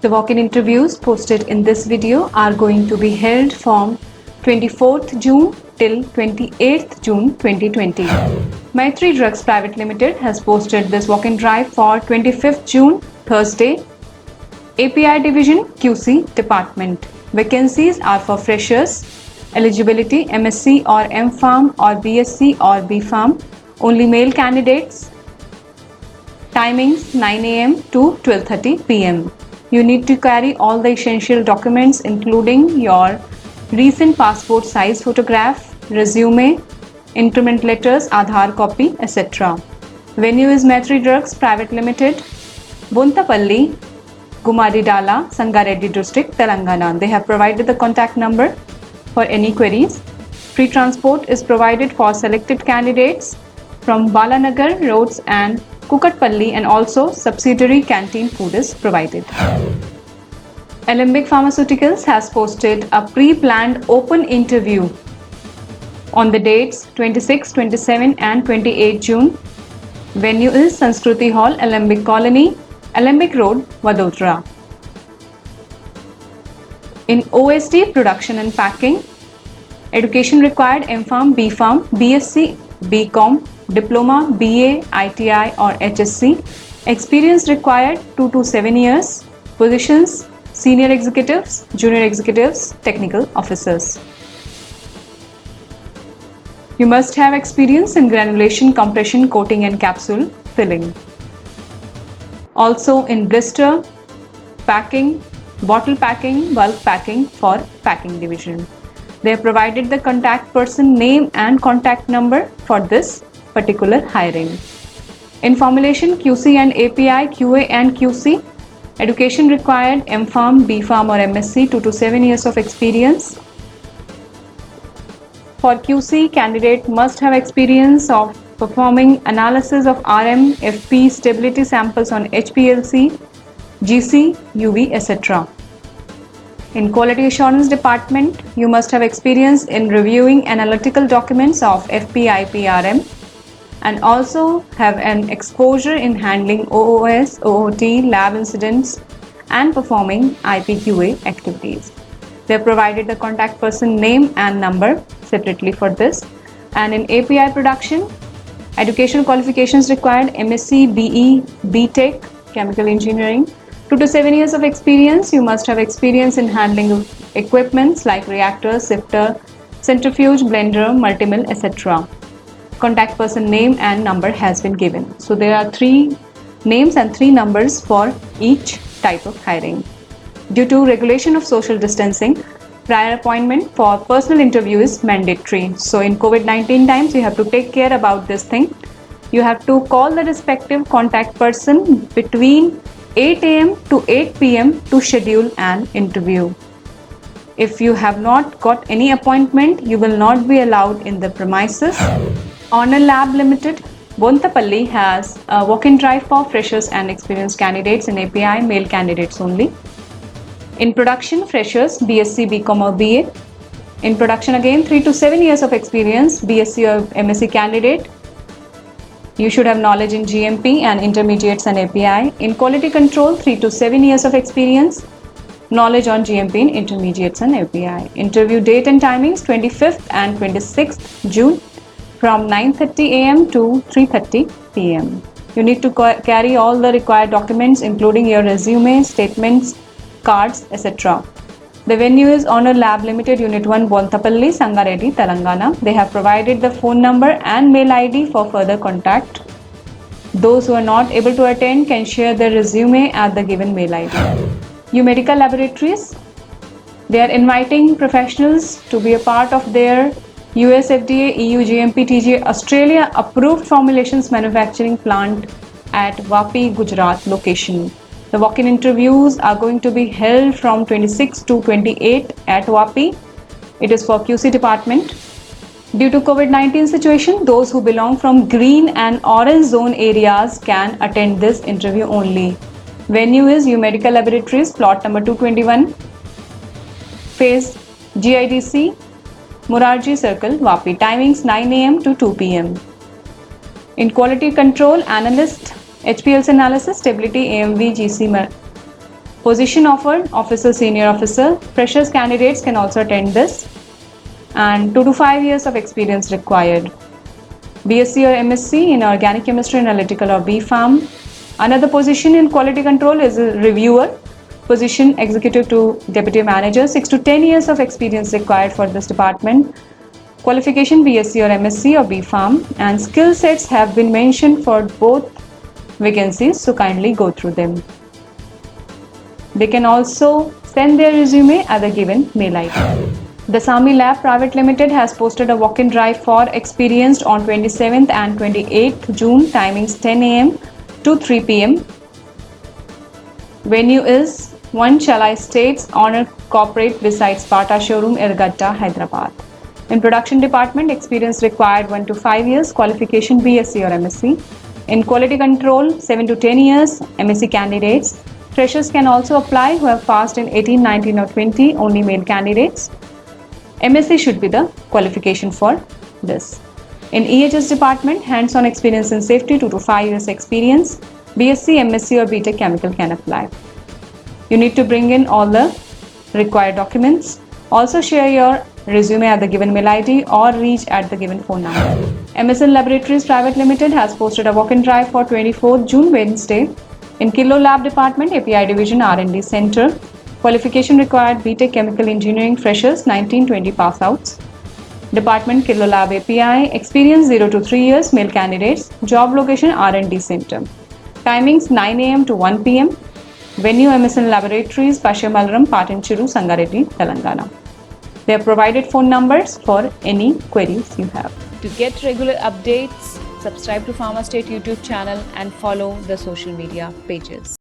The walk-in interviews posted in this video are going to be held from 24th June till 28th June 2020. Maitri Drugs Private Limited has posted this walk-in drive for 25th June, Thursday. API Division QC Department. Vacancies are for freshers. Eligibility MSc or M.Pharm or BSc or B.Pharm. Only male candidates. Timings 9 a.m. to 12:30 p.m. You need to carry all the essential documents including your recent passport size photograph, resume, increment letters, Aadhaar copy, etc. Venue is Maitri Drugs Private Limited, Bontapalli, Gumaridala, Sangareddy District, Telangana. They have provided the contact number for any queries. Free transport is provided for selected candidates from Balanagar roads and Kukatpalli, and also subsidiary canteen food is provided. Alembic Pharmaceuticals has posted a pre-planned open interview on the dates 26, 27 and 28 June. Venue is Sanskruti Hall, Alembic Colony, Alembic Road, Vadodara. In OSD Production and Packing, education required M.Pharm, B.Pharm, BSc, B.Com, Diploma, BA, ITI or HSC. Experience required 2 to 7 years. Positions senior executives, junior executives, technical officers. You must have experience in granulation, compression, coating and capsule filling. Also in blister, packing, bottle packing, bulk packing for packing division. They have provided the contact person name and contact number for this particular hiring. In formulation, QC and API, QA and QC. Education required M.Pharm, B.Pharm or MSc, 2 to 7 years of experience. For QC, candidate must have experience of performing analysis of RM, FP, stability samples on HPLC, GC, UV, etc. In Quality Assurance Department, you must have experience in reviewing analytical documents of FP, IP, RM, and also have an exposure in handling OOS, OOT, lab incidents and performing IPQA activities. They have provided the contact person name and number separately for this. And in API production, education qualifications required MSc, BE, BTech, Chemical Engineering. 2 to 7 years of experience. You must have experience in handling equipments like reactor, sifter, centrifuge, blender, multimill, etc. Contact person name and number has been given. So there are 3 names and 3 numbers for each type of hiring. Due to regulation of social distancing, prior appointment for personal interview is mandatory. So in COVID-19 times, you have to take care about this thing. You have to call the respective contact person between 8 a.m. to 8 p.m. to schedule an interview. If you have not got any appointment, you will not be allowed in the premises. Honor Lab Limited, Bontapalli has a walk-in drive for freshers and experienced candidates in API, male candidates only. In production, freshers, BSc, BCom or BA. In production again, 3 to 7 years of experience, BSc or MSc candidate. You should have knowledge in GMP and intermediates and API. In quality control, 3 to 7 years of experience, knowledge on GMP and intermediates and API. Interview date and timings 25th and 26th June from 9:30 a.m. to 3:30 p.m. You need to carry all the required documents including your resume, statements, cards, etc. The venue is Honor Lab Limited, Unit 1, Bontapalli, Sangareddy, Telangana. They have provided the phone number and mail ID for further contact. Those who are not able to attend can share their resume at the given mail ID. U Medical Laboratories, they are inviting professionals to be a part of their US FDA, EU GMP TGA Australia approved formulations manufacturing plant at Vapi, Gujarat location. The walk-in interviews are going to be held from 26 to 28 at Vapi. It is for QC department. Due to COVID-19 situation, those who belong from green and orange zone areas can attend this interview only. Venue is U Medical Laboratories, plot number 221, phase GIDC, Morarji Circle, Vapi. Timings 9 a.m. to 2 p.m. In quality control, analyst, HPLC analysis, stability, AMV, GC, Position offered, officer, senior officer. Freshers candidates can also attend this. And 2 to 5 years of experience required. BSc or MSc in organic chemistry, analytical or B.Pharm. Another position in quality control is a reviewer. Position executive to deputy manager. 6 to 10 years of experience required for this department. Qualification BSc or MSc or B.Pharm, and skill sets have been mentioned for both vacancies, so kindly go through them. They can also send their resume at the given mail ID. Dasami Lab Private Limited has posted a walk-in drive for experienced on 27th and 28th June, timings 10 a.m. to 3 p.m. Venue is 1 Chalai Estates Honor Corporate beside Sparta Showroom, Ergatta, Hyderabad. In production department, experience required 1 to 5 years, qualification BSc or MSc. In quality control, 7 to 10 years, MSc candidates. Freshers can also apply who have passed in 18, 19 or 20, only male candidates. MSc should be the qualification for this. In EHS department, hands-on experience in safety, 2 to 5 years experience. BSc, MSc or BTech chemical can apply. You need to bring in all the required documents. Also share your resume at the given mail ID or reach at the given phone number. MSN Laboratories Private Limited has posted a walk-in drive for 24th June, Wednesday, in Kilo Lab Department, API Division, R&D Center. Qualification required BTech Chemical Engineering freshers, 19-20 pass outs. Department Kilo Lab API, experience 0 to 3 years, male candidates. Job location R&D Center. Timings 9 a.m. to 1 p.m. Venue MSN Laboratories, Pashamalaram, Patinchiru, Sangareddy, Telangana. They have provided phone numbers for any queries you have. To get regular updates, subscribe to Pharma State YouTube channel and follow the social media pages.